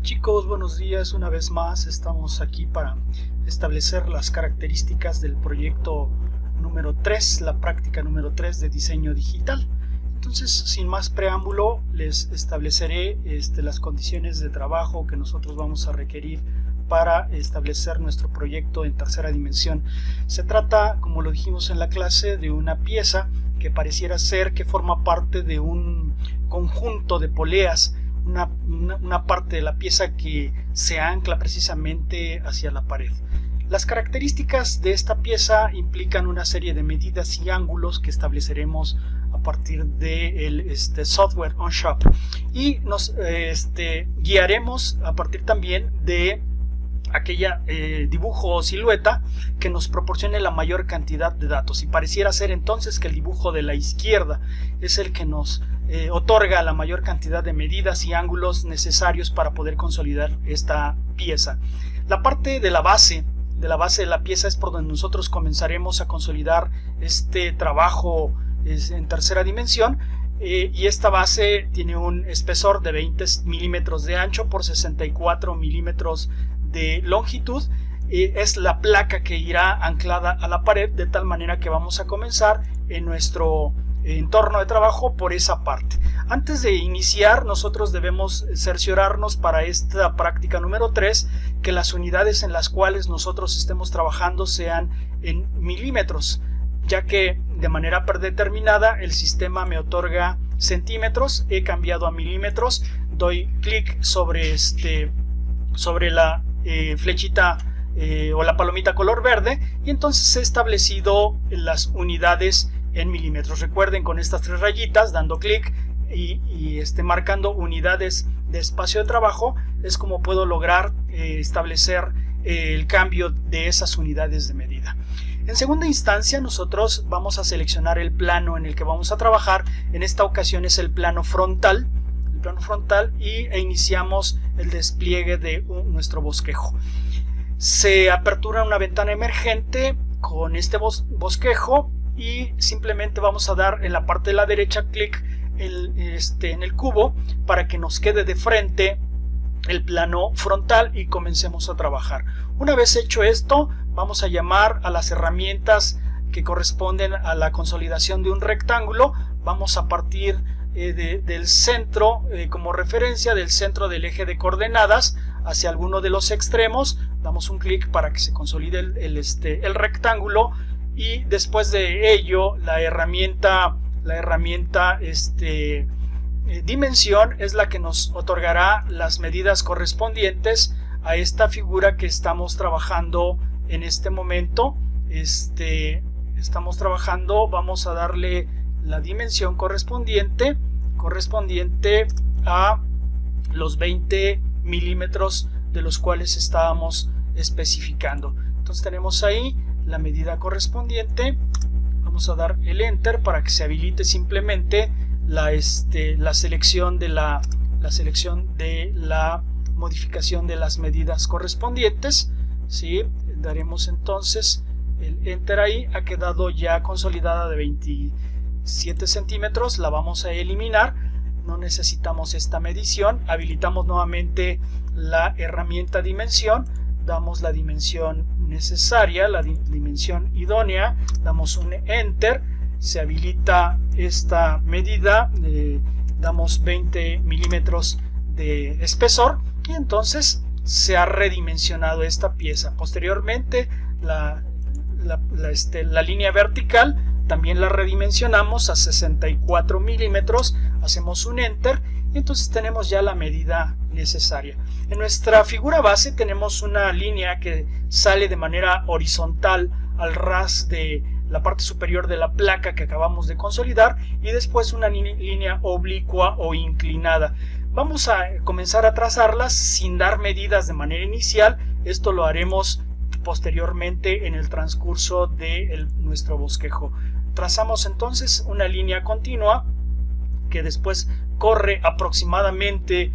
Chicos, buenos días. Una vez más estamos aquí para establecer las características del proyecto número 3, la práctica número 3 de diseño digital. Entonces, sin más preámbulo, les estableceré las condiciones de trabajo que nosotros vamos a requerir para establecer nuestro proyecto en tercera dimensión. Se trata, como lo dijimos en la clase, de una pieza que pareciera ser que forma parte de un conjunto de poleas, una parte de la pieza que se ancla precisamente hacia la pared. Las características de esta pieza implican una serie de medidas y ángulos que estableceremos a partir del software OnShop, y nos guiaremos a partir también de aquella dibujo o silueta que nos proporcione la mayor cantidad de datos, y pareciera ser entonces que el dibujo de la izquierda es el que nos otorga la mayor cantidad de medidas y ángulos necesarios para poder consolidar esta pieza. La parte de la base de la pieza es por donde nosotros comenzaremos a consolidar este trabajo en tercera dimensión, y esta base tiene un espesor de 20 milímetros de ancho por 64 milímetros de longitud. Es la placa que irá anclada a la pared, de tal manera que vamos a comenzar en nuestro entorno de trabajo por esa parte. Antes de iniciar, nosotros debemos cerciorarnos para esta práctica número 3 que las unidades en las cuales nosotros estemos trabajando sean en milímetros, ya que de manera predeterminada el sistema me otorga centímetros. He cambiado a milímetros, doy clic sobre la flechita o la palomita color verde, y entonces he establecido las unidades en milímetros. Recuerden, con estas tres rayitas, dando clic y marcando unidades de espacio de trabajo, es como puedo lograr establecer el cambio de esas unidades de medida. En segunda instancia, nosotros vamos a seleccionar el plano en el que vamos a trabajar. En esta ocasión es el plano frontal, e iniciamos el despliegue de nuestro bosquejo. Se apertura una ventana emergente con este bosquejo, y simplemente vamos a dar en la parte de la derecha clic en el cubo para que nos quede de frente el plano frontal y comencemos a trabajar. Una vez hecho esto, vamos a llamar a las herramientas que corresponden a la consolidación de un rectángulo. Vamos a partir del centro, como referencia del centro del eje de coordenadas hacia alguno de los extremos. Damos un clic para que se consolide el rectángulo, y después de ello la herramienta dimensión es la que nos otorgará las medidas correspondientes a esta figura que estamos trabajando en este momento. Estamos trabajando, vamos a darle la dimensión correspondiente a los 20 milímetros de los cuales estábamos especificando. Entonces tenemos ahí la medida correspondiente. Vamos a dar el enter para que se habilite simplemente la selección de la modificación de las medidas correspondientes. ¿Sí? Daremos entonces el enter ahí. Ha quedado ya consolidada de 27 centímetros. La vamos a eliminar. No necesitamos esta medición. Habilitamos nuevamente la herramienta dimensión. Damos la dimensión necesaria, la dimensión idónea, damos un enter, se habilita esta medida, damos 20 milímetros de espesor, y entonces se ha redimensionado esta pieza. Posteriormente la línea vertical también la redimensionamos a 64 milímetros, hacemos un enter, y entonces tenemos ya la medida necesaria. En nuestra figura base tenemos una línea que sale de manera horizontal al ras de la parte superior de la placa que acabamos de consolidar, y después una línea oblicua o inclinada. Vamos a comenzar a trazarlas sin dar medidas de manera inicial. Esto lo haremos posteriormente en el transcurso de nuestro bosquejo. Trazamos entonces una línea continua que después corre aproximadamente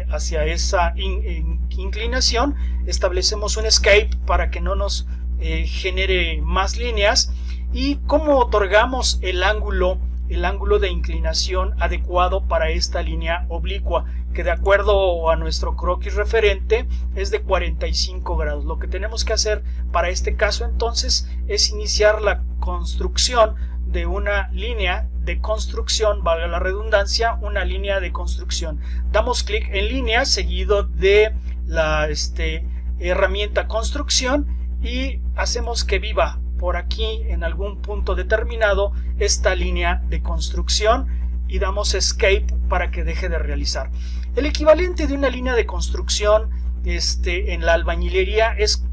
hacia esa inclinación. Establecemos un escape para que no nos genere más líneas. Y cómo otorgamos el ángulo el ángulo de inclinación adecuado para esta línea oblicua, que de acuerdo a nuestro croquis referente es de 45 grados. Lo que tenemos que hacer para este caso entonces es iniciar la construcción de una línea de construcción, valga la redundancia, una línea de construcción. Damos clic en línea seguido de la herramienta construcción y hacemos que viva por aquí en algún punto determinado esta línea de construcción y damos escape para que deje de realizar. El equivalente de una línea de construcción en la albañilería es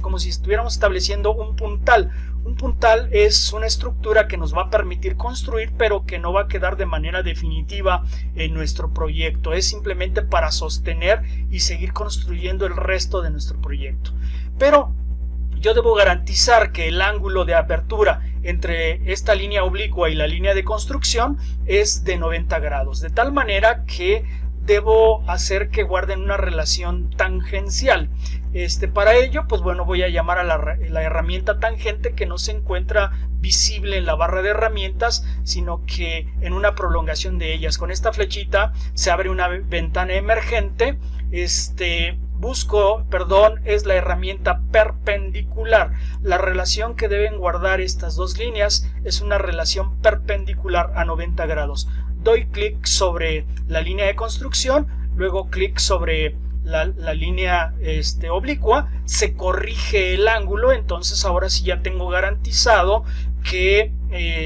como si estuviéramos estableciendo un puntal. Un puntal es una estructura que nos va a permitir construir, pero que no va a quedar de manera definitiva en nuestro proyecto. Es simplemente para sostener y seguir construyendo el resto de nuestro proyecto. Pero yo debo garantizar que el ángulo de apertura entre esta línea oblicua y la línea de construcción es de 90 grados, de tal manera que debo hacer que guarden una relación tangencial. Para ello, pues bueno, voy a llamar a la herramienta tangente, que no se encuentra visible en la barra de herramientas, sino que en una prolongación de ellas. Con esta flechita se abre una ventana emergente. Es la herramienta perpendicular. La relación que deben guardar estas dos líneas es una relación perpendicular a 90 grados. Doy clic sobre la línea de construcción, luego clic sobre la línea oblicua, se corrige el ángulo, entonces ahora sí ya tengo garantizado que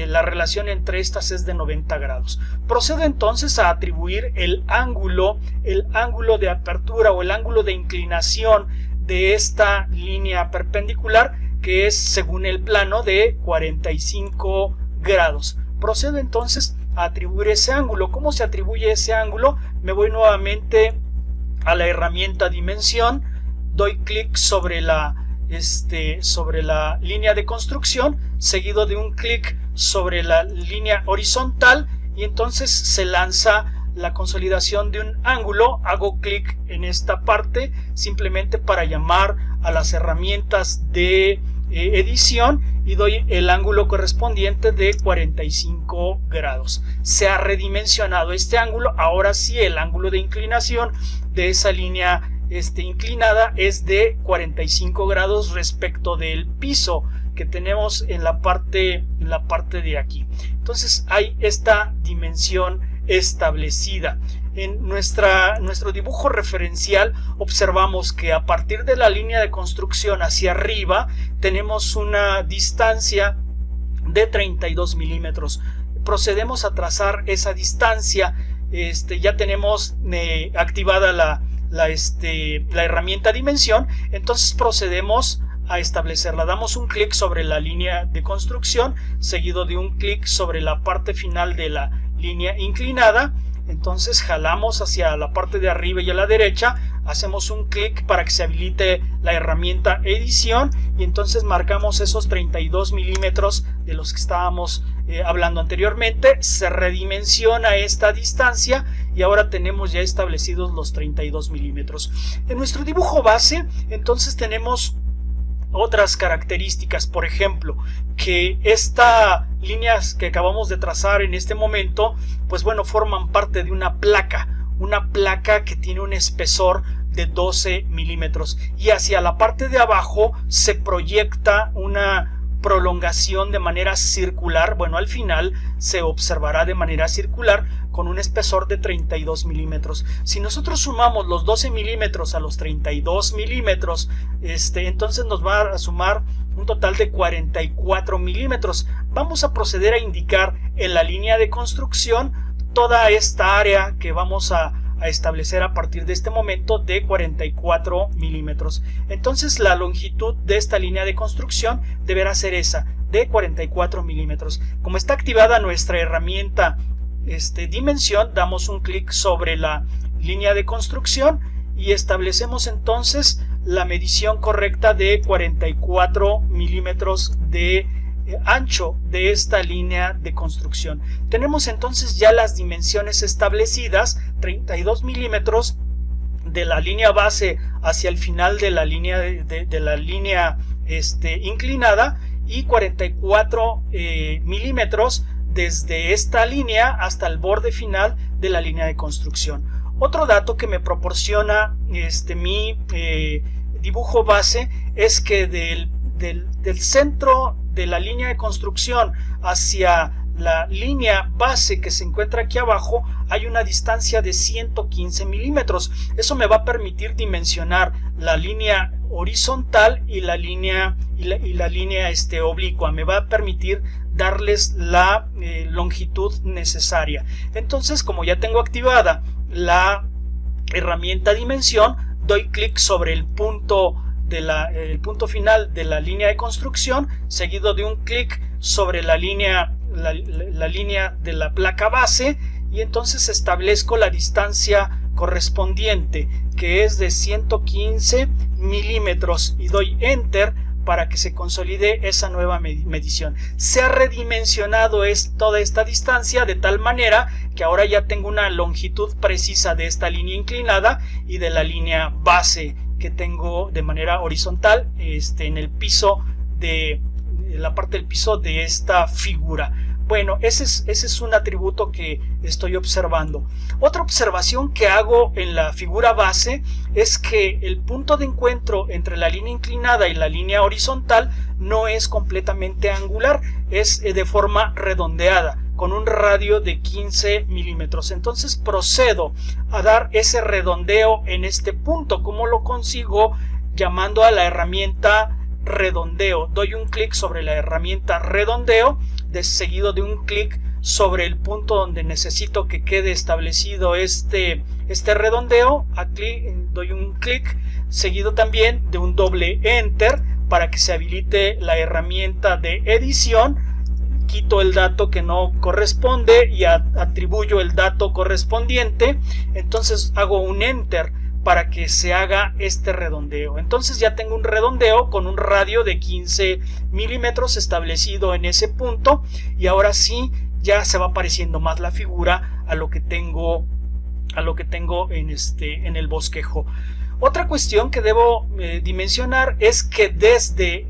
la relación entre estas es de 90 grados. Procedo entonces a atribuir el ángulo de apertura o el ángulo de inclinación de esta línea perpendicular, que es según el plano de 45 grados. Procedo entonces a atribuir ese ángulo. ¿Cómo se atribuye ese ángulo? Me voy nuevamente a la herramienta dimensión, doy clic sobre la línea de construcción, seguido de un clic sobre la línea horizontal, y entonces se lanza la consolidación de un ángulo. Hago clic en esta parte simplemente para llamar a las herramientas de edición y doy el ángulo correspondiente de 45 grados. Se ha redimensionado este ángulo. Ahora sí, el ángulo de inclinación de esa línea inclinada es de 45 grados respecto del piso que tenemos en la parte de aquí. Entonces hay esta dimensión establecida. En nuestro dibujo referencial observamos que a partir de la línea de construcción hacia arriba tenemos una distancia de 32 milímetros. Procedemos a trazar esa distancia. Ya tenemos activada la herramienta dimensión, entonces procedemos a establecerla. Damos un clic sobre la línea de construcción, seguido de un clic sobre la parte final de la línea inclinada. Entonces jalamos hacia la parte de arriba y a la derecha, hacemos un clic para que se habilite la herramienta edición y entonces marcamos esos 32 milímetros de los que estábamos hablando anteriormente. Se redimensiona esta distancia y ahora tenemos ya establecidos los 32 milímetros. En nuestro dibujo base entonces tenemos otras características, por ejemplo, que estas líneas que acabamos de trazar en este momento, pues bueno, forman parte de una placa que tiene un espesor de 12 milímetros y hacia la parte de abajo se proyecta una prolongación de manera circular. Bueno, al final se observará de manera circular con un espesor de 32 milímetros. Si nosotros sumamos los 12 milímetros a los 32 milímetros, entonces nos va a sumar un total de 44 milímetros. Vamos a proceder a indicar en la línea de construcción toda esta área que vamos a establecer a partir de este momento de 44 milímetros. Entonces la longitud de esta línea de construcción deberá ser esa, de 44 milímetros. Como está activada nuestra herramienta dimensión, damos un clic sobre la línea de construcción y establecemos entonces la medición correcta de 44 milímetros de ancho de esta línea de construcción. Tenemos entonces ya las dimensiones establecidas: 32 milímetros de la línea base hacia el final de la línea inclinada y 44 milímetros desde esta línea hasta el borde final de la línea de construcción. Otro dato que me proporciona mi dibujo base es que del centro de la línea de construcción hacia la línea base que se encuentra aquí abajo hay una distancia de 115 milímetros. Eso me va a permitir dimensionar la línea horizontal y la línea oblicua. Me va a permitir darles la longitud necesaria. Entonces, como ya tengo activada la herramienta dimensión, doy clic sobre el punto final de la línea de construcción, seguido de un clic sobre la línea de la placa base, y entonces establezco la distancia correspondiente, que es de 115 milímetros, y doy enter para que se consolide esa nueva medición. Se ha redimensionado toda esta distancia de tal manera que ahora ya tengo una longitud precisa de esta línea inclinada y de la línea base que tengo de manera horizontal en el piso de la parte del piso de esta figura. Bueno, ese es un atributo que estoy observando. Otra observación que hago en la figura base es que el punto de encuentro entre la línea inclinada y la línea horizontal no es completamente angular, es de forma redondeada, con un radio de 15 milímetros. Entonces procedo a dar ese redondeo en este punto. ¿Cómo lo consigo? Llamando a la herramienta redondeo. Doy un clic sobre la herramienta redondeo, seguido de un clic sobre el punto donde necesito que quede establecido este redondeo. Aquí doy un clic, seguido también de un doble enter para que se habilite la herramienta de edición. Quito el dato que no corresponde y atribuyo el dato correspondiente. Entonces hago un enter para que se haga este redondeo. Entonces ya tengo un redondeo con un radio de 15 milímetros establecido en ese punto, y ahora sí ya se va pareciendo más la figura a lo que tengo en el bosquejo. Otra cuestión que debo dimensionar es que desde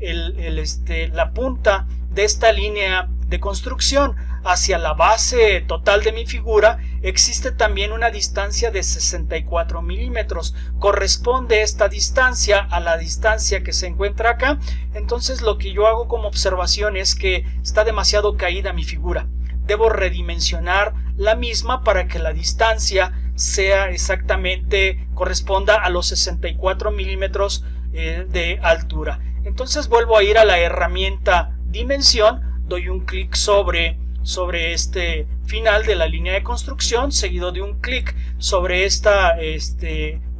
la punta de esta línea de construcción hacia la base total de mi figura existe también una distancia de 64 milímetros. Corresponde esta distancia a la distancia que se encuentra acá. Entonces lo que yo hago como observación es que está demasiado caída mi figura. Debo redimensionar la misma para que la distancia sea exactamente, corresponda a los 64 milímetros de altura. Entonces vuelvo a ir a la herramienta dimensión, doy un clic sobre este final de la línea de construcción, seguido de un clic sobre esta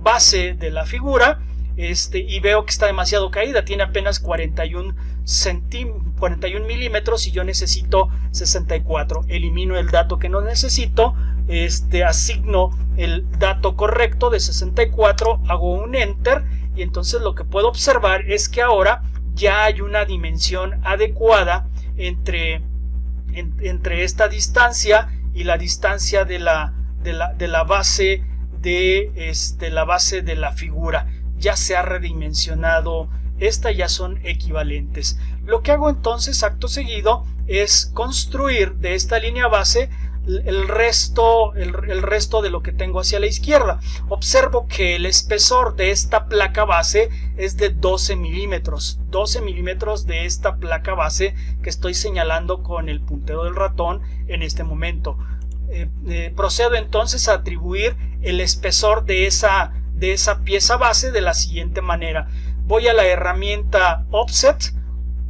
base de la figura, y veo que está demasiado caída, tiene apenas 41 milímetros y yo necesito 64. Elimino el dato que no necesito, asigno el dato correcto de 64, hago un enter, y entonces lo que puedo observar es que ahora ya hay una dimensión adecuada entre esta distancia y la distancia de la base de la figura. Ya se ha redimensionado esta, ya son equivalentes. Lo que hago entonces acto seguido es construir de esta línea base el resto de lo que tengo hacia la izquierda. Observo que el espesor de esta placa base es de 12 milímetros. 12 milímetros de esta placa base que estoy señalando con el puntero del ratón en este momento. Procedo entonces a atribuir el espesor de esa pieza base de la siguiente manera. Voy a la herramienta Offset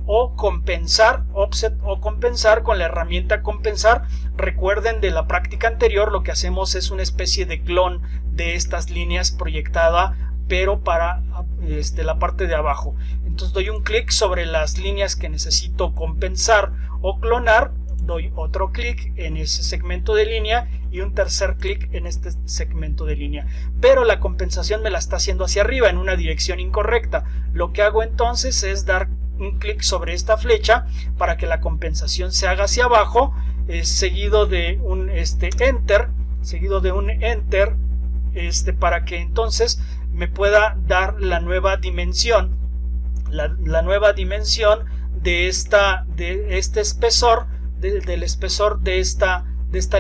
o compensar con la herramienta compensar. Recuerden de la práctica anterior, lo que hacemos es una especie de clon de estas líneas proyectada, pero para la parte de abajo. Entonces doy un clic sobre las líneas que necesito compensar o clonar, doy otro clic en ese segmento de línea y un tercer clic en este segmento de línea, pero la compensación me la está haciendo hacia arriba en una dirección incorrecta. Lo que hago entonces es dar un clic sobre esta flecha para que la compensación se haga hacia abajo, seguido de un enter, para que entonces me pueda dar la nueva dimensión, la nueva dimensión de este espesor del espesor de esta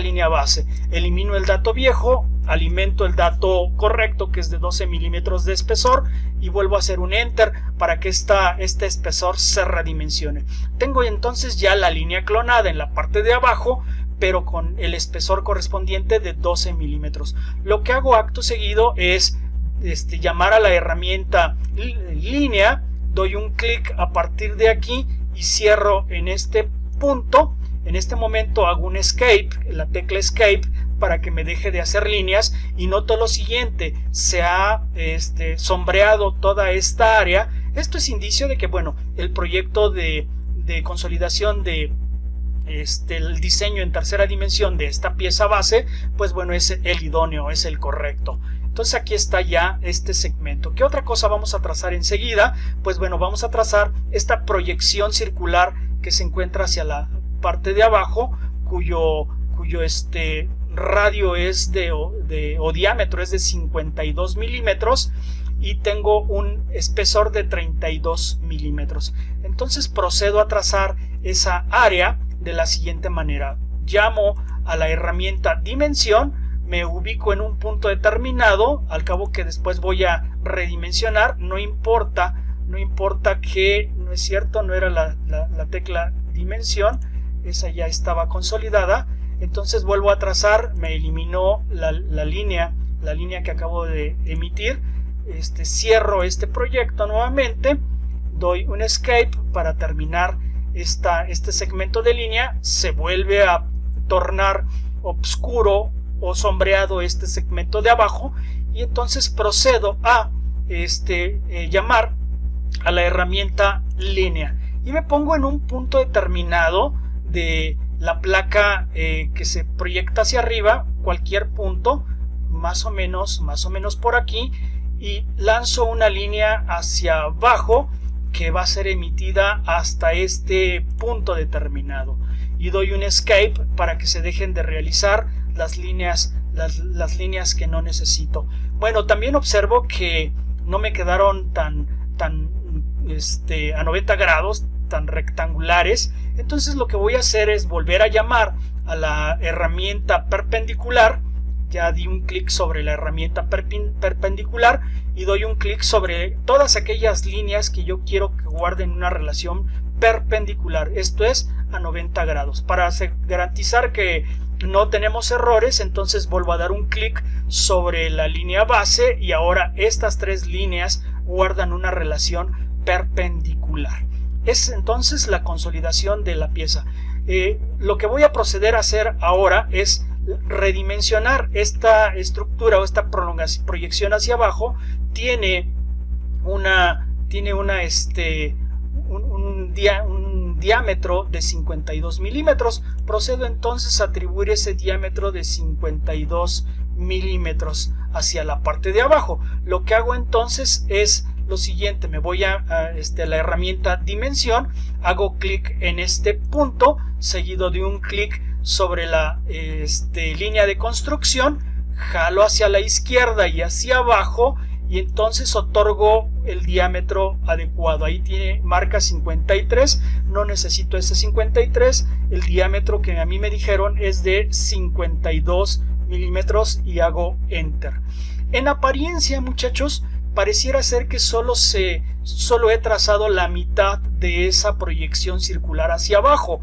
línea base. Elimino el dato viejo, alimento el dato correcto, que es de 12 milímetros de espesor, y vuelvo a hacer un enter para que este espesor se redimensione. Tengo entonces ya la línea clonada en la parte de abajo, pero con el espesor correspondiente de 12 milímetros. Lo que hago acto seguido es llamar a la herramienta línea, doy un clic a partir de aquí y cierro en este punto. En este momento hago un escape, la tecla escape, para que me deje de hacer líneas, y noto lo siguiente: se ha sombreado toda esta área. Esto es indicio de que, bueno, el proyecto de consolidación el diseño en tercera dimensión de esta pieza base, pues bueno, es el idóneo, es el correcto. Entonces aquí está ya este segmento. ¿Qué otra cosa vamos a trazar enseguida? Pues bueno, vamos a trazar esta proyección circular que se encuentra hacia la parte de abajo, cuyo radio es o diámetro es de 52 milímetros, y tengo un espesor de 32 milímetros. Entonces procedo a trazar esa área de la siguiente manera: llamo a la herramienta dimensión, me ubico en un punto determinado, al cabo que después voy a redimensionar, no importa que, no es cierto, no era la tecla dimensión, esa ya estaba consolidada. Entonces vuelvo a trazar, me eliminó la línea que acabo de emitir. Cierro este proyecto nuevamente, doy un escape para terminar este segmento de línea. Se vuelve a tornar oscuro o sombreado este segmento de abajo, y entonces procedo a llamar a la herramienta línea y me pongo en un punto determinado de la placa que se proyecta hacia arriba, cualquier punto, más o menos por aquí, y lanzo una línea hacia abajo que va a ser emitida hasta este punto determinado, y doy un escape para que se dejen de realizar las líneas que no necesito. Bueno, también observo que no me quedaron tan a 90 grados, tan rectangulares. Entonces lo que voy a hacer es volver a llamar a la herramienta perpendicular. Ya di un clic sobre la herramienta perpendicular y doy un clic sobre todas aquellas líneas que yo quiero que guarden una relación perpendicular, esto es a 90 grados. Para garantizar que no tenemos errores, entonces vuelvo a dar un clic sobre la línea base y ahora estas tres líneas guardan una relación perpendicular. Es entonces la consolidación de la pieza. Lo que voy a proceder a hacer ahora es redimensionar esta estructura o esta proyección hacia abajo. Tiene un diámetro de 52 milímetros. Procedo entonces a atribuir ese diámetro de 52 milímetros hacia la parte de abajo. Lo que hago entonces es lo siguiente: me voy a la herramienta dimensión, hago clic en este punto, seguido de un clic sobre la línea de construcción, jalo hacia la izquierda y hacia abajo, y entonces otorgo el diámetro adecuado. Ahí marca 53, no necesito ese 53, el diámetro que a mí me dijeron es de 52 milímetros y hago enter. En apariencia, muchachos, pareciera ser que solo he trazado la mitad de esa proyección circular hacia abajo.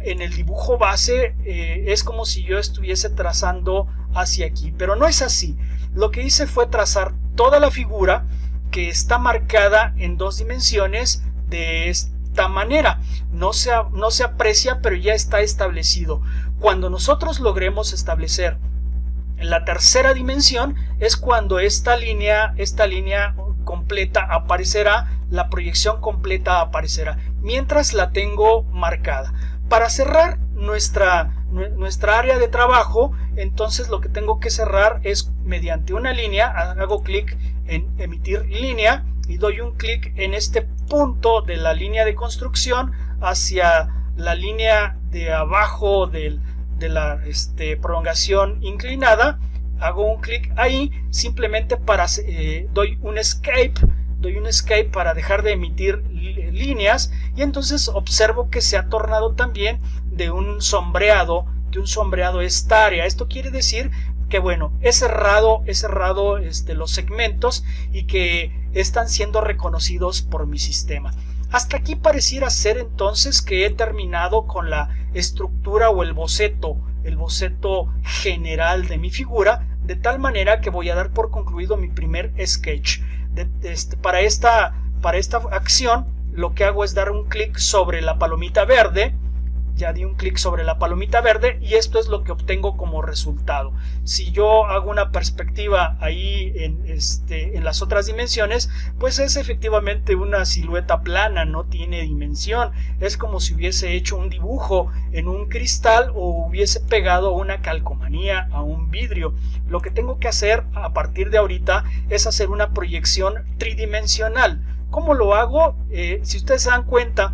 En el dibujo base es como si yo estuviese trazando hacia aquí, pero no es así. Lo que hice fue trazar toda la figura, que está marcada en dos dimensiones de esta manera. No se aprecia, pero ya está establecido. Cuando nosotros logremos establecer la tercera dimensión es cuando esta línea completa aparecerá, la proyección completa aparecerá, mientras la tengo marcada. Para cerrar nuestra área de trabajo, entonces lo que tengo que cerrar es mediante una línea. Hago clic en emitir línea y doy un clic en este punto de la línea de construcción hacia la línea de abajo de la prolongación inclinada. Hago un clic ahí simplemente doy un escape para dejar de emitir líneas, y entonces observo que se ha tornado también de un sombreado esta área. Esto quiere decir que bueno, he cerrado los segmentos y que están siendo reconocidos por mi sistema. Hasta aquí pareciera ser entonces que he terminado con la estructura o el boceto general de mi figura, de tal manera que voy a dar por concluido mi primer sketch. Para esta acción lo que hago es dar un clic sobre la palomita verde. Ya di un clic sobre la palomita verde y esto es lo que obtengo como resultado. Si yo hago una perspectiva ahí en las otras dimensiones, pues es efectivamente una silueta plana, no tiene dimensión. Es como si hubiese hecho un dibujo en un cristal o hubiese pegado una calcomanía a un vidrio. Lo que tengo que hacer a partir de ahorita es hacer una proyección tridimensional. ¿Cómo lo hago? Si ustedes se dan cuenta,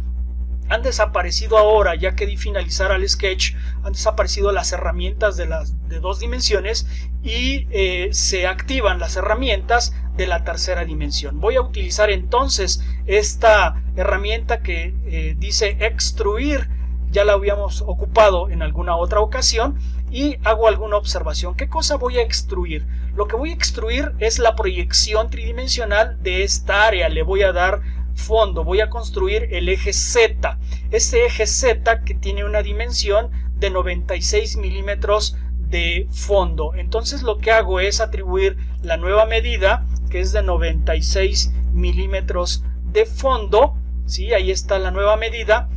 han desaparecido ahora, ya que di finalizar al sketch, han desaparecido las herramientas de 2 dimensiones y se activan las herramientas de la tercera dimensión. Voy a utilizar entonces esta herramienta que dice extruir, ya la habíamos ocupado en alguna otra ocasión, y hago alguna observación. ¿Qué cosa voy a extruir? Lo que voy a extruir es la proyección tridimensional de esta área. Le voy a dar fondo, voy a construir el eje Z, ese eje Z que tiene una dimensión de 96 milímetros de fondo. Entonces lo que hago es atribuir la nueva medida, que es de 96 milímetros de fondo, ¿sí? Ahí está la nueva medida,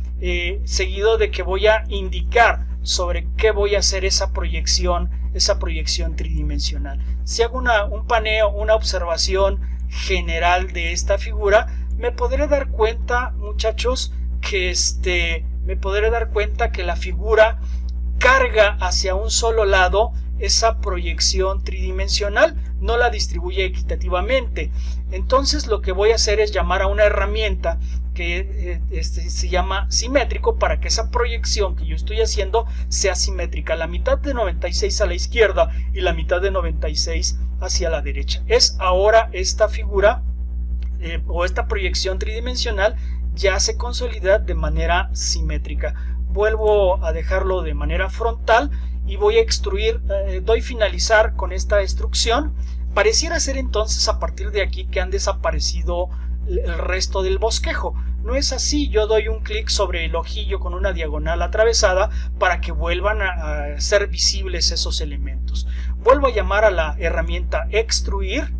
seguido de que voy a indicar sobre qué voy a hacer esa proyección tridimensional. Si hago un paneo, una observación general de esta figura, me podré dar cuenta, muchachos, que la figura carga hacia un solo lado esa proyección tridimensional, no la distribuye equitativamente. Entonces lo que voy a hacer es llamar a una herramienta que se llama simétrico, para que esa proyección que yo estoy haciendo sea simétrica, la mitad de 96 a la izquierda y la mitad de 96 hacia la derecha. Es ahora esta figura o esta proyección tridimensional ya se consolida de manera simétrica. Vuelvo a dejarlo de manera frontal y voy a extruir, doy finalizar con esta extrusión. Pareciera ser entonces a partir de aquí que han desaparecido el resto del bosquejo. No es así, yo doy un clic sobre el ojillo con una diagonal atravesada para que vuelvan a ser visibles esos elementos. Vuelvo a llamar a la herramienta extruir.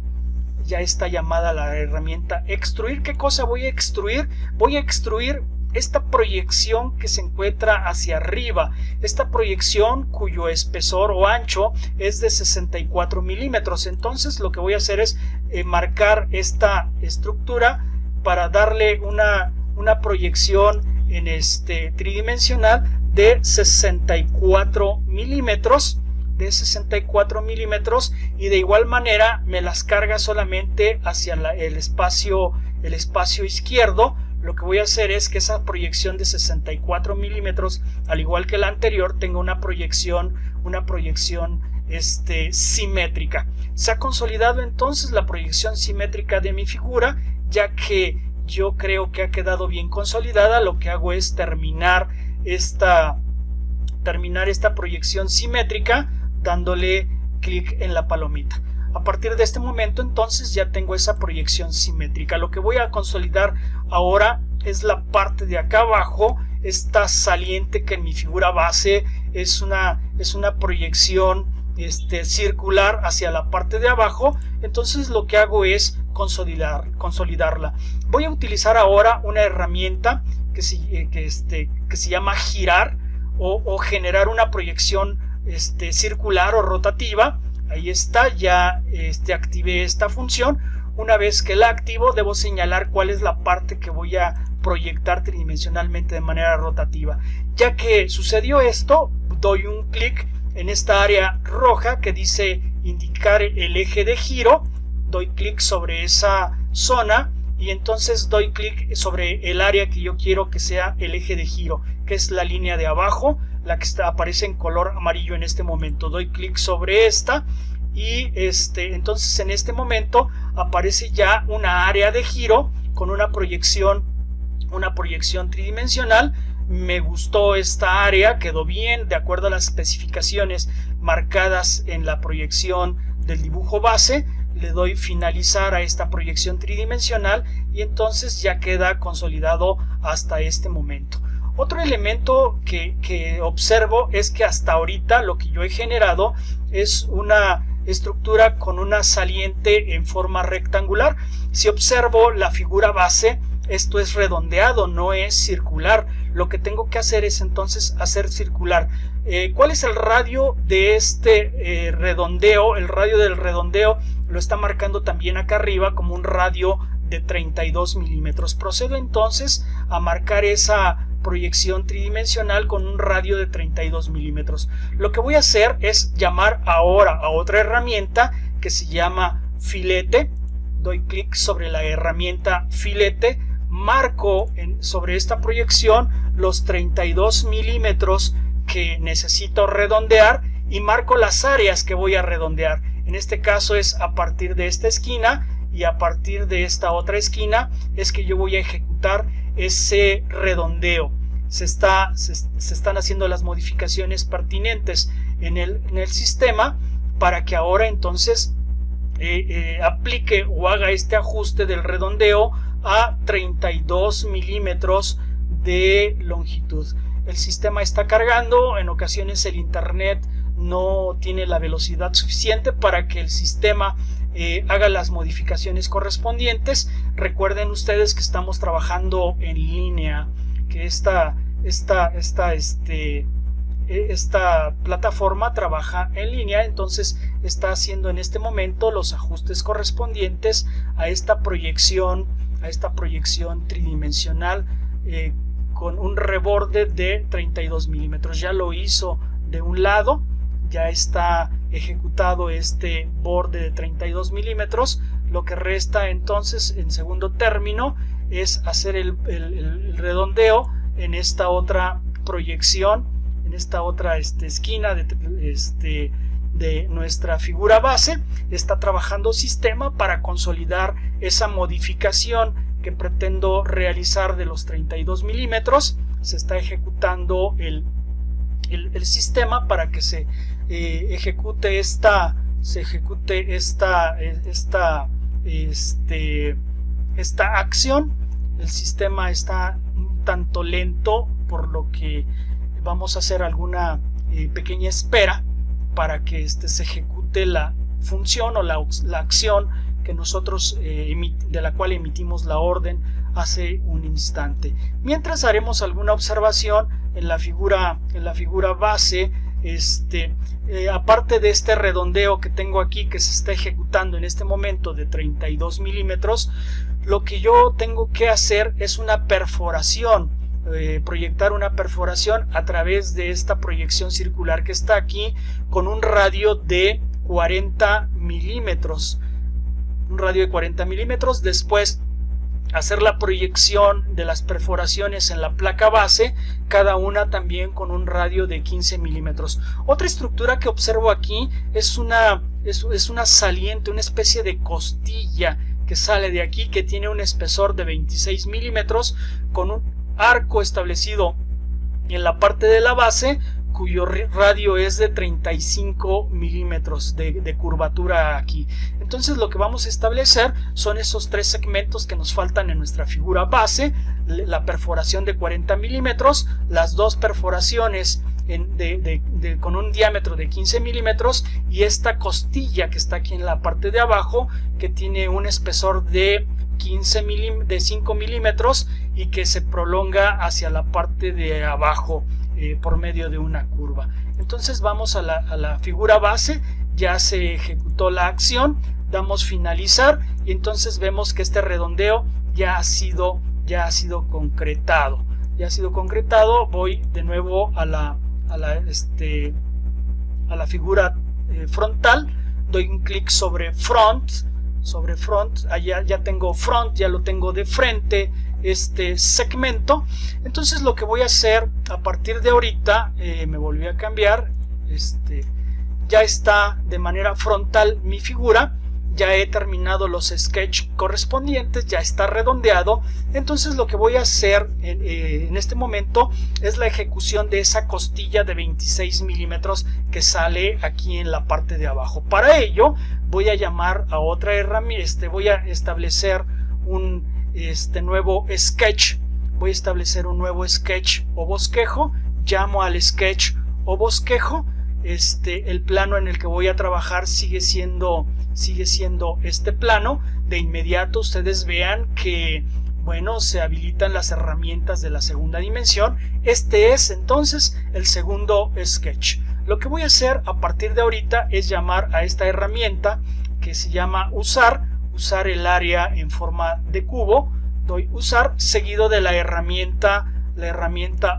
Ya está llamada la herramienta extruir. ¿Qué cosa voy a extruir? Voy a extruir esta proyección que se encuentra hacia arriba, esta proyección cuyo espesor o ancho es de 64 milímetros. Entonces lo que voy a hacer es marcar esta estructura para darle una proyección en tridimensional de 64 milímetros. Y de igual manera me las carga solamente hacia el espacio izquierdo. Lo que voy a hacer es que esa proyección de 64 milímetros, al igual que la anterior, tenga una proyección simétrica. Se ha consolidado entonces la proyección simétrica de mi figura, ya que yo creo que ha quedado bien consolidada. Lo que hago es terminar esta proyección simétrica dándole clic en la palomita. A partir de este momento entonces ya tengo esa proyección simétrica. Lo que voy a consolidar ahora es la parte de acá abajo, esta saliente que en mi figura base es una proyección circular hacia la parte de abajo. Entonces lo que hago es consolidarla. Voy a utilizar ahora una herramienta que se llama girar o generar una proyección circular o rotativa. Ahí está, ya activé esta función. Una vez que la activo, debo señalar cuál es la parte que voy a proyectar tridimensionalmente de manera rotativa. Ya que sucedió esto, doy un clic en esta área roja que dice indicar el eje de giro. Doy clic sobre esa zona y entonces doy clic sobre el área que yo quiero que sea el eje de giro, que es la línea de abajo, la que aparece en color amarillo en este momento. Doy clic sobre esta y entonces en este momento aparece ya una área de giro con una proyección una proyección tridimensional. Me gustó esta área, quedó bien de acuerdo a las especificaciones marcadas en la proyección del dibujo base. Le doy finalizar a esta proyección tridimensional y entonces ya queda consolidado hasta este momento. Otro elemento que observo es que hasta ahorita lo que yo he generado es una estructura con una saliente en forma rectangular. Si observo la figura base, esto es redondeado, no es circular. Lo que tengo que hacer es entonces hacer circular. ¿Cuál es el radio de este redondeo? El radio del redondeo lo está marcando también acá arriba como un radio de 32 milímetros. Procedo entonces a marcar esa proyección tridimensional con un radio de 32 milímetros. Lo que voy a hacer es llamar ahora a otra herramienta que se llama filete. Doy clic sobre la herramienta filete, marco sobre esta proyección los 32 milímetros que necesito redondear y marco las áreas que voy a redondear. En este caso es a partir de esta esquina y a partir de esta otra esquina es que yo voy a ejecutar ese redondeo. Se están haciendo las modificaciones pertinentes en el sistema para que ahora entonces aplique o haga este ajuste del redondeo a 32 milímetros de longitud. El sistema está cargando, en ocasiones el internet no tiene la velocidad suficiente para que el sistema haga las modificaciones correspondientes. Recuerden ustedes que estamos trabajando en línea, que esta plataforma trabaja en línea, entonces está haciendo en este momento los ajustes correspondientes a esta proyección tridimensional con un reborde de 32 milímetros. Ya lo hizo de un lado, ya está ejecutado este borde de 32 milímetros. Lo que resta entonces en segundo término es hacer el redondeo en esta otra proyección, en esta otra esquina de nuestra figura base. Está trabajando sistema para consolidar esa modificación que pretendo realizar de los 32 milímetros. Se está ejecutando el sistema para que se ejecute esta acción. El sistema está un tanto lento, por lo que vamos a hacer alguna pequeña espera para que se ejecute la función o la acción que nosotros de la cual emitimos la orden hace un instante. Mientras haremos alguna observación en la figura base. Aparte de este redondeo que tengo aquí, que se está ejecutando en este momento de 32 milímetros, lo que yo tengo que hacer es una perforación, proyectar una perforación a través de esta proyección circular que está aquí con un radio de 40 milímetros. Un radio de 40 milímetros. Después hacer la proyección de las perforaciones en la placa base, cada una también con un radio de 15 milímetros. Otra estructura que observo aquí es una saliente, una especie de costilla que sale de aquí, que tiene un espesor de 26 milímetros con un arco establecido en la parte de la base, cuyo radio es de 35 milímetros de curvatura aquí. Entonces lo que vamos a establecer son esos tres segmentos que nos faltan en nuestra figura base: la perforación de 40 milímetros, las dos perforaciones con un diámetro de 15 milímetros y esta costilla que está aquí en la parte de abajo, que tiene un espesor de 5 milímetros y que se prolonga hacia la parte de abajo por medio de una curva. Entonces vamos a la figura base. Ya se ejecutó la acción, damos finalizar y entonces vemos que este redondeo ya ha sido concretado. Voy de nuevo a la figura frontal, doy un clic sobre front, allá ya tengo front, ya lo tengo de frente este segmento. Entonces lo que voy a hacer a partir de ahorita, me volví a cambiar, ya está de manera frontal mi figura. ya he terminado los sketches correspondientes, ya está redondeado. Entonces lo que voy a hacer en este momento es la ejecución de esa costilla de 26 milímetros que sale aquí en la parte de abajo. Para ello voy a llamar a otra herramienta, voy a establecer un nuevo sketch. Voy a establecer un nuevo sketch o bosquejo. Llamo al sketch o bosquejo. El plano en el que voy a trabajar sigue siendo este plano. De inmediato ustedes vean que, bueno, se habilitan las herramientas de la segunda dimensión. Este es entonces el segundo sketch. Lo que voy a hacer a partir de ahorita es llamar a esta herramienta que se llama usar el área en forma de cubo. Doy usar seguido de la herramienta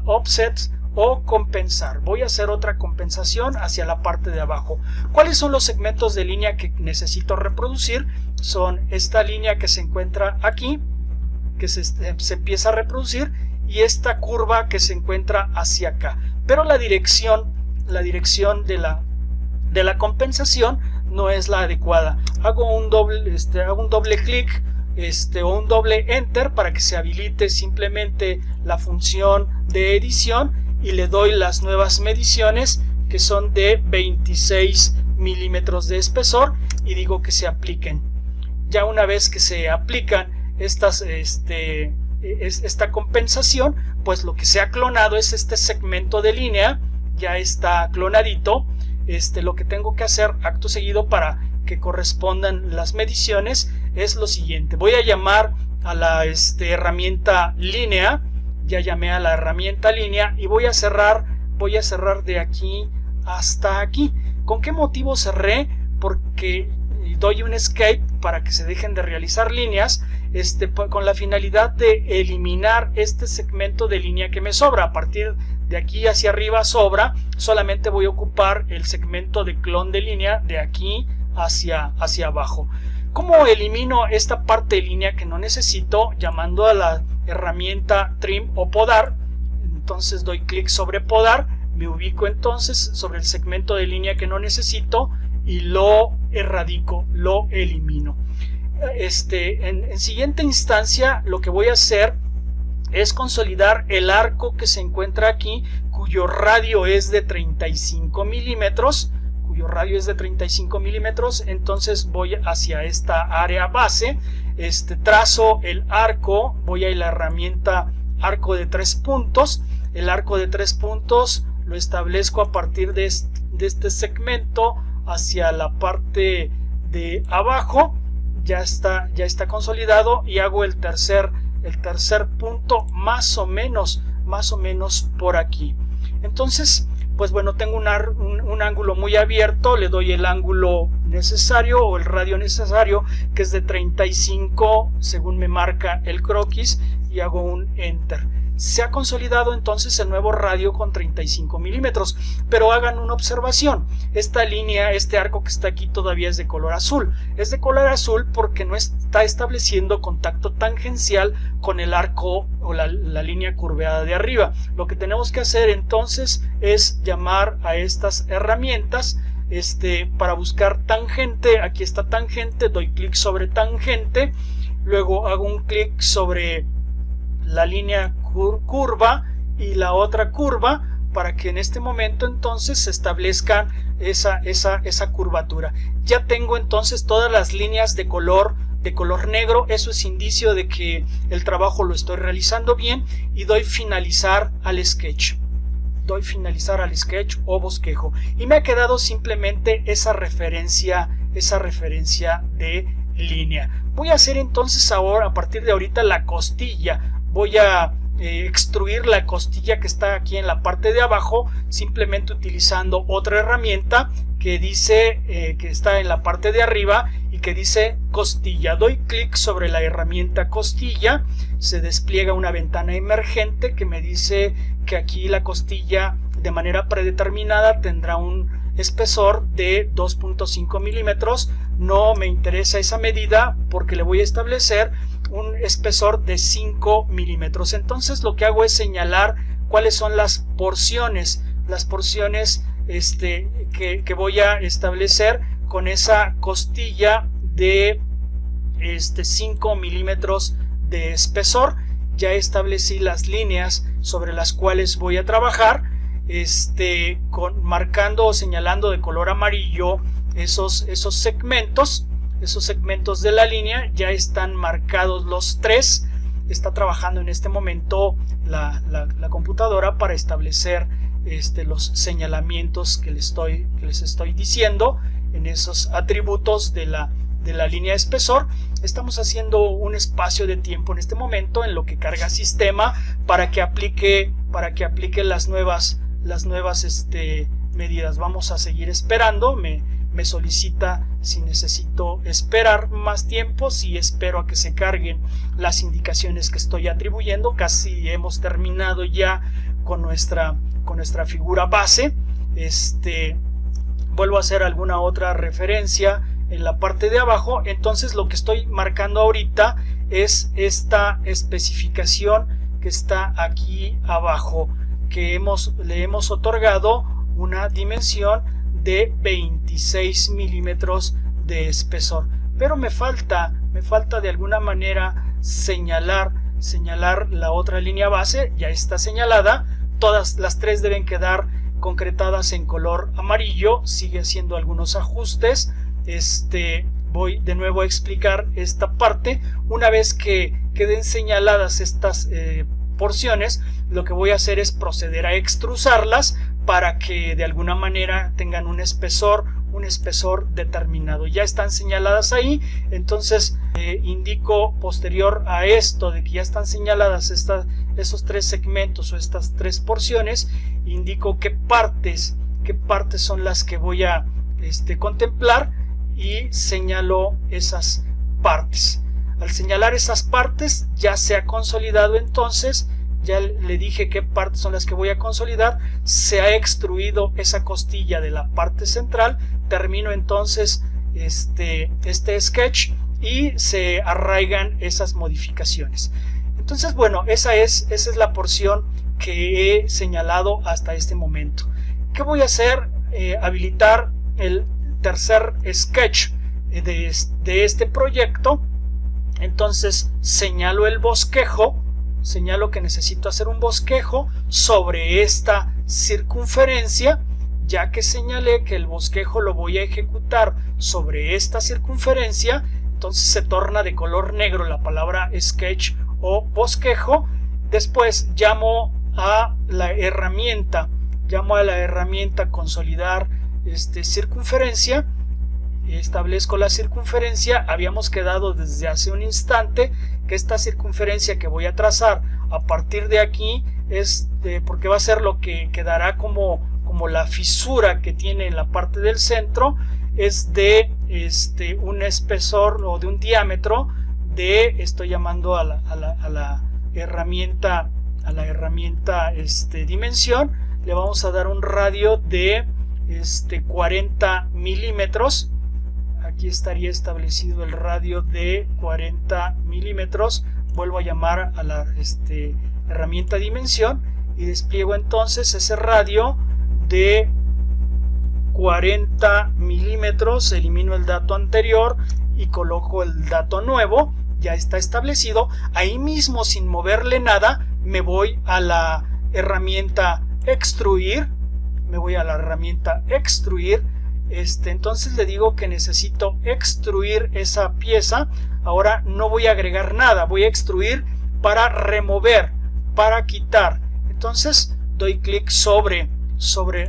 offset o compensar. Voy a hacer otra compensación hacia la parte de abajo. ¿Cuáles son los segmentos de línea que necesito reproducir? Son esta línea que se encuentra aquí, que se empieza a reproducir, y esta curva que se encuentra hacia acá. Pero la dirección de la compensación no es la adecuada. Hago un doble clic o un doble enter para que se habilite simplemente la función de edición, y le doy las nuevas mediciones, que son de 26 milímetros de espesor, y digo que se apliquen. Ya una vez que se aplican esta compensación, pues lo que se ha clonado es este segmento de línea. Ya está clonadito. Lo que tengo que hacer acto seguido para que correspondan las mediciones es lo siguiente. Voy a llamar a la herramienta línea. Ya llamé a la herramienta línea y voy a cerrar de aquí hasta aquí. ¿Con qué motivo cerré? Porque doy un escape para que se dejen de realizar líneas, con la finalidad de eliminar este segmento de línea que me sobra. A partir de aquí hacia arriba sobra, solamente voy a ocupar el segmento de clon de línea de aquí hacia abajo. ¿Cómo elimino esta parte de línea que no necesito? Llamando a la herramienta trim o podar. Entonces doy clic sobre podar, me ubico entonces sobre el segmento de línea que no necesito y lo erradico, lo elimino. En siguiente instancia lo que voy a hacer es consolidar el arco que se encuentra aquí, cuyo radio es de 35 milímetros. Entonces voy hacia esta área base, trazo el arco, voy a la herramienta arco de 3 puntos. El arco de 3 puntos lo establezco a partir de este segmento hacia la parte de abajo. Ya está consolidado, y hago el tercer punto más o menos por aquí. Entonces, pues bueno, tengo un ángulo muy abierto, le doy el ángulo necesario o el radio necesario, que es de 35 según me marca el croquis, y hago un enter. Se ha consolidado entonces el nuevo radio con 35 milímetros, pero hagan una observación. Esta línea, este arco que está aquí todavía es de color azul. Es de color azul porque no está estableciendo contacto tangencial con el arco o la línea curveada de arriba. Lo que tenemos que hacer entonces es llamar a estas herramientas para buscar tangente. Aquí está tangente, doy clic sobre tangente, luego hago un clic sobre la línea curva y la otra curva, para que en este momento entonces se establezca esa curvatura. Ya tengo entonces todas las líneas de color negro. Eso es indicio de que el trabajo lo estoy realizando bien, y doy finalizar al sketch. O bosquejo, y me ha quedado simplemente esa referencia de línea. Voy a hacer entonces ahora, a partir de ahorita, la costilla. Voy a extruir la costilla que está aquí en la parte de abajo, simplemente utilizando otra herramienta que dice que está en la parte de arriba y que dice costilla. Doy clic sobre la herramienta costilla, se despliega una ventana emergente que me dice que aquí la costilla de manera predeterminada tendrá un espesor de 2.5 milímetros. No me interesa esa medida porque le voy a establecer un espesor de 5 milímetros. Entonces lo que hago es señalar cuáles son las porciones que voy a establecer con esa costilla de 5 milímetros de espesor. Ya establecí las líneas sobre las cuales voy a trabajar, marcando o señalando de color amarillo esos segmentos de la línea. Ya están marcados los tres. Está trabajando en este momento la computadora para establecer los señalamientos que les estoy diciendo en esos atributos de la línea de espesor. Estamos haciendo un espacio de tiempo en este momento en lo que carga sistema para que aplique las nuevas medidas. Vamos a seguir esperando. Me solicita si necesito esperar más tiempo, si espero a que se carguen las indicaciones que estoy atribuyendo. Casi hemos terminado ya con nuestra figura base. Vuelvo a hacer alguna otra referencia en la parte de abajo. Entonces lo que estoy marcando ahorita es esta especificación que está aquí abajo, que le hemos otorgado una dimensión de 26 milímetros de espesor. Pero me falta de alguna manera señalar la otra línea base. Ya está señalada. Todas las tres deben quedar concretadas en color amarillo. Sigue haciendo algunos ajustes. Voy de nuevo a explicar esta parte. Una vez que queden señaladas estas porciones, lo que voy a hacer es proceder a extrusarlas para que de alguna manera tengan un espesor determinado. Ya están señaladas ahí. Entonces indico, posterior a esto de que ya están señaladas esos tres segmentos o estas tres porciones, indico qué partes son las que voy a contemplar y señalo esas partes. Al señalar esas partes ya se ha consolidado. Entonces ya le dije qué partes son las que voy a consolidar. Se ha extruido esa costilla de la parte central. Termino entonces este sketch y se arraigan esas modificaciones. Entonces, bueno, esa es la porción que he señalado hasta este momento. ¿Qué voy a hacer? Habilitar el tercer sketch de este proyecto. Entonces señalo el bosquejo. Señalo que necesito hacer un bosquejo sobre esta circunferencia. Ya que señalé que el bosquejo lo voy a ejecutar sobre esta circunferencia, entonces se torna de color negro la palabra sketch o bosquejo. Después llamo a la herramienta consolidar circunferencia. Establezco la circunferencia. Habíamos quedado desde hace un instante que esta circunferencia que voy a trazar a partir de aquí es porque va a ser lo que quedará como la fisura que tiene en la parte del centro, es de un espesor o de un diámetro de, estoy llamando a la herramienta dimensión, le vamos a dar un radio de 40 milímetros. Aquí estaría establecido el radio de 40 milímetros. Vuelvo a llamar a la herramienta dimensión y despliego entonces ese radio de 40 milímetros. Elimino el dato anterior y coloco el dato nuevo. Ya está establecido. Ahí mismo, sin moverle nada, me voy a la herramienta extruir. Entonces le digo que necesito extruir esa pieza. Ahora no voy a agregar nada, voy a extruir para remover, para quitar. Entonces doy clic sobre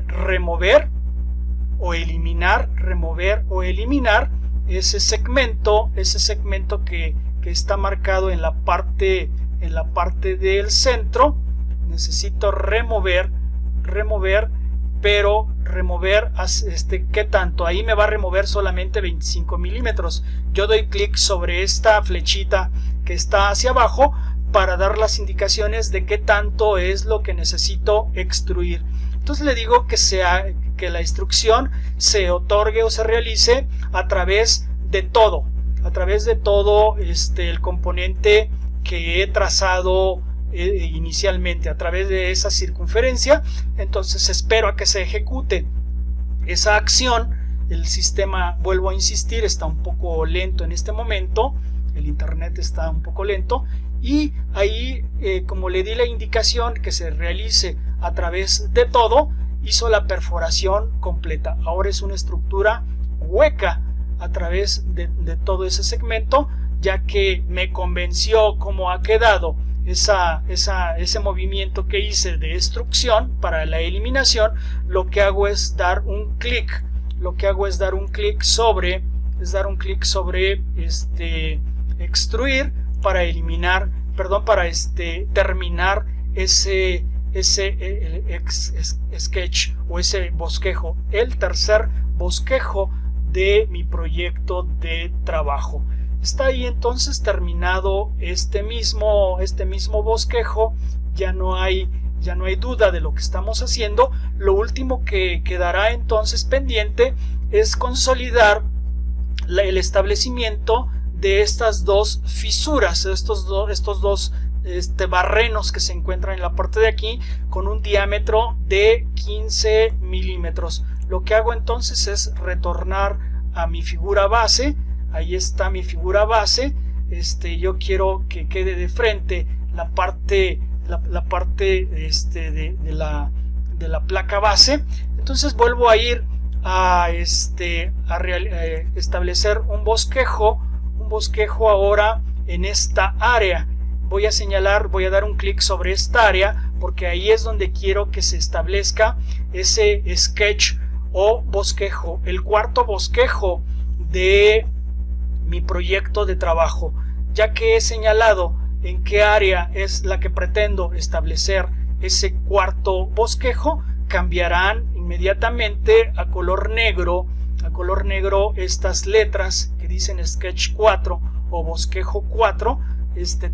remover o eliminar, ese segmento que está marcado en la parte del centro. Necesito remover, pero remover ¿qué tanto? Ahí me va a remover solamente 25 milímetros. Yo doy clic sobre esta flechita que está hacia abajo para dar las indicaciones de qué tanto es lo que necesito extruir. Entonces le digo que la instrucción se otorgue o se realice a través de todo el componente que he trazado inicialmente, a través de esa circunferencia. Entonces espero a que se ejecute esa acción el sistema, vuelvo a insistir, está un poco lento en este momento, el internet está un poco lento, y ahí como le di la indicación que se realice a través de todo, hizo la perforación completa. Ahora es una estructura hueca a través de todo ese segmento, ya que me convenció cómo ha quedado ese movimiento que hice de extrusión para la eliminación. Lo que hago es dar un clic, sobre extruir para eliminar, para terminar ese sketch o ese bosquejo, el tercer bosquejo de mi proyecto de trabajo. Está ahí entonces terminado este mismo bosquejo. Ya no hay duda de lo que estamos haciendo. Lo último que quedará entonces pendiente es consolidar el establecimiento de estas dos fisuras, estos dos barrenos que se encuentran en la parte de aquí, con un diámetro de 15 milímetros. Lo que hago entonces es retornar a mi figura base. Ahí está mi figura base. Yo quiero que quede de frente la parte de la placa base. Entonces vuelvo a ir a establecer un bosquejo ahora en esta área. Voy a dar un clic sobre esta área, porque ahí es donde quiero que se establezca ese sketch o bosquejo, el cuarto bosquejo de mi proyecto de trabajo. Ya que he señalado en qué área es la que pretendo establecer ese cuarto bosquejo, cambiarán inmediatamente a color negro estas letras que dicen sketch 4 o bosquejo 4.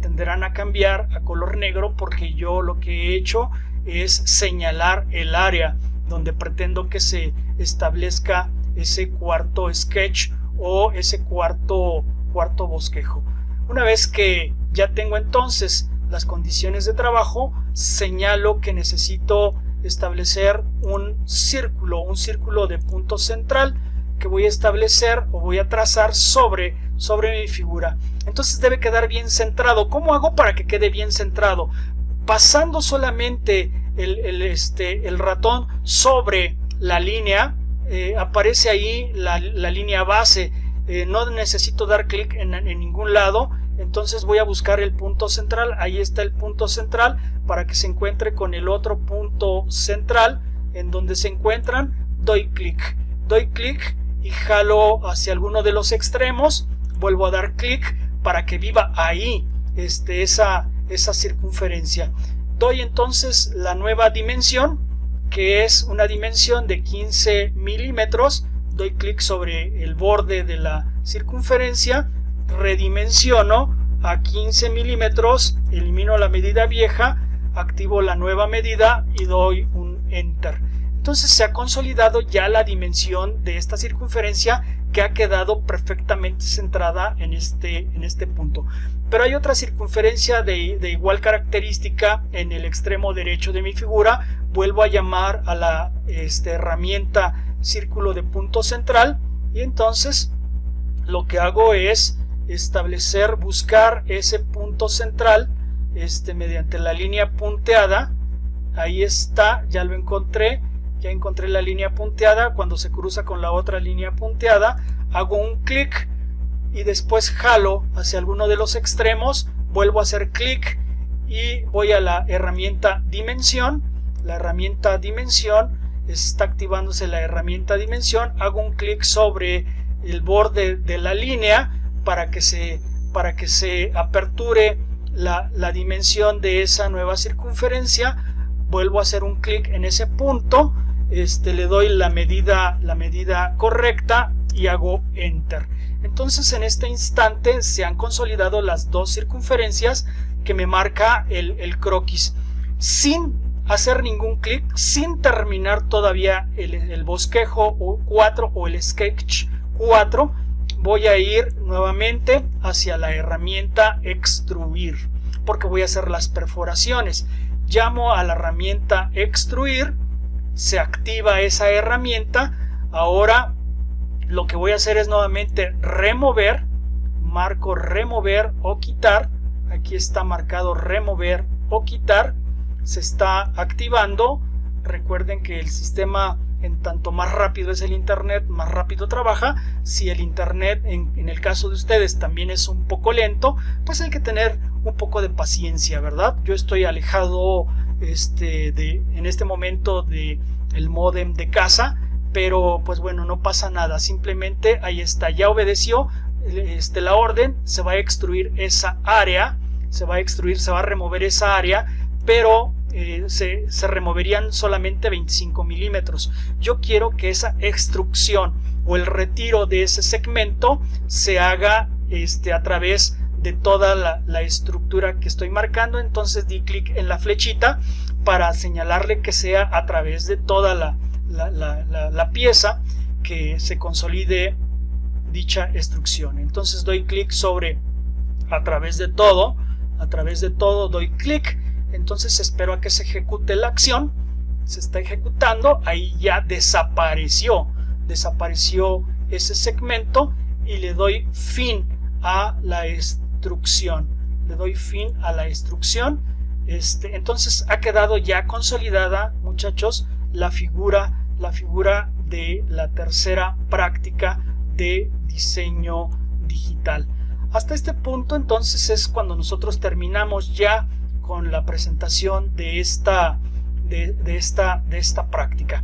Tenderán a cambiar a color negro, porque yo lo que he hecho es señalar el área donde pretendo que se establezca ese cuarto sketch o ese cuarto bosquejo. Una vez que ya tengo entonces las condiciones de trabajo, señalo que necesito establecer un círculo de punto central que voy a establecer o voy a trazar sobre mi figura. Entonces debe quedar bien centrado. ¿Cómo hago para que quede bien centrado? Pasando solamente el ratón sobre la línea, aparece ahí la línea base. No necesito dar clic en ningún lado. Entonces voy a buscar el punto central. Ahí está el punto central, para que se encuentre con el otro punto central. En donde se encuentran, doy clic y jalo hacia alguno de los extremos. Vuelvo a dar clic para que viva ahí esa circunferencia. Doy entonces la nueva dimensión, que es una dimensión de 15 milímetros. Doy clic sobre el borde de la circunferencia, redimensiono a 15 milímetros, elimino la medida vieja, activo la nueva medida y doy un enter. Entonces se ha consolidado ya la dimensión de esta circunferencia, que ha quedado perfectamente centrada en este punto. Pero hay otra circunferencia de igual característica en el extremo derecho de mi figura. Vuelvo a llamar a la herramienta círculo de punto central, y entonces lo que hago es buscar ese punto central mediante la línea punteada. Ahí está, ya lo encontré. Ya encontré la línea punteada. Cuando se cruza con la otra línea punteada, hago un clic y después jalo hacia alguno de los extremos, vuelvo a hacer clic y voy a la herramienta dimensión. La herramienta dimensión, está activándose la herramienta dimensión. Hago un clic sobre el borde de la línea para que se aperture la dimensión de esa nueva circunferencia. Vuelvo a hacer un clic en ese punto. Le doy la medida correcta y hago enter. Entonces en este instante se han consolidado las dos circunferencias que me marca el croquis, sin hacer ningún clic, sin terminar todavía el bosquejo 4 o el sketch 4. Voy a ir nuevamente hacia la herramienta extruir, porque voy a hacer las perforaciones. Llamo a la herramienta extruir, se activa esa herramienta. Ahora lo que voy a hacer es nuevamente remover, marco remover o quitar. Aquí está marcado remover o quitar. Se está activando. Recuerden que el sistema, en tanto más rápido es el internet, más rápido trabaja. Si el internet en el caso de ustedes también es un poco lento, pues hay que tener un poco de paciencia, ¿verdad? Yo estoy alejado en este momento del módem de casa, pero pues bueno, no pasa nada, simplemente ahí está, ya obedeció la orden. Se va a extruir esa área, se va a remover esa área, pero se removerían solamente 25 milímetros. Yo quiero que esa extrusión o el retiro de ese segmento se haga a través de toda la estructura que estoy marcando. Entonces di clic en la flechita para señalarle que sea a través de toda la pieza, que se consolide dicha extrusión. Entonces doy clic sobre a través de todo, doy clic. Entonces espero a que se ejecute la acción. Se está ejecutando, ahí ya desapareció ese segmento y le doy fin a la extrusión. Entonces ha quedado ya consolidada, muchachos, la figura de la tercera práctica de diseño digital. Hasta este punto entonces es cuando nosotros terminamos ya con la presentación de esta práctica.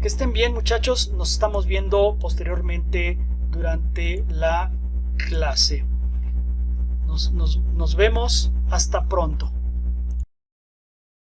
Que estén bien, muchachos, nos estamos viendo posteriormente durante la clase. Nos vemos, hasta pronto.